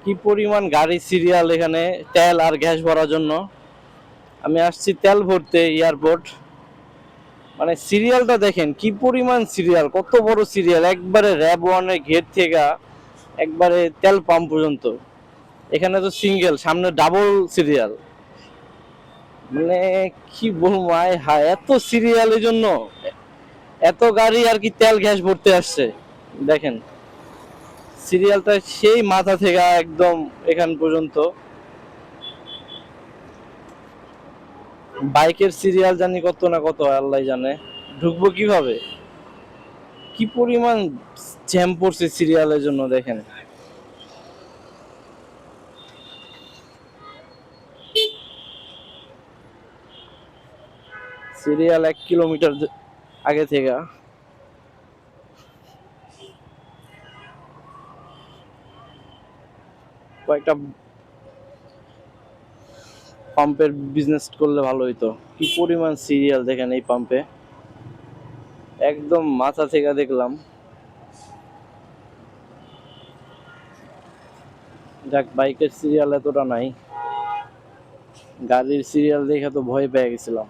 কি পরিমাণ গাড়ি সিরিয়াল এখানে তেল আর গ্যাস ভরার জন্য। আমি আসছি তেল ভরতে এয়ারপোর্ট। মানে সিরিয়ালটা দেখেন কি পরিমাণ সিরিয়াল, কত বড় সিরিয়াল, একবারে র্যাব ওয়ানের গেট থেকে একবারে তেল পাম্প পর্যন্ত। এখানে তো সিঙ্গেল, সামনে ডাবল সিরিয়াল। মানে কি বলবো, আয় হায়, এত সিরিয়ালের জন্য এত গাড়ি আর কি তেল গ্যাস ভরতে আসছে। দেখেন সিরিয়ালটা সেই মাথা থেকে একদম এখান পর্যন্ত। বাইকের সিরিয়াল জানি কত না কত, আল্লাহ জানে। ঢুকবো কিভাবে, কি পরিমাণ জ্যাম পড়ছে সিরিয়ালের জন্য দেখেন। সিরিয়াল 1 কিলোমিটার আগে থেকে। কয়েকটা পাম্পের বিজনেস করলে ভালো হইতো। কি পরিমাণ সিরিয়াল দেখেন এই পাম্পে, একদম মাথা থেকে দেখলাম। যাক, বাইকের সিরিয়াল এতটা নাই, গাড়ির সিরিয়াল দেখে তো ভয় পেয়ে গেছিলাম।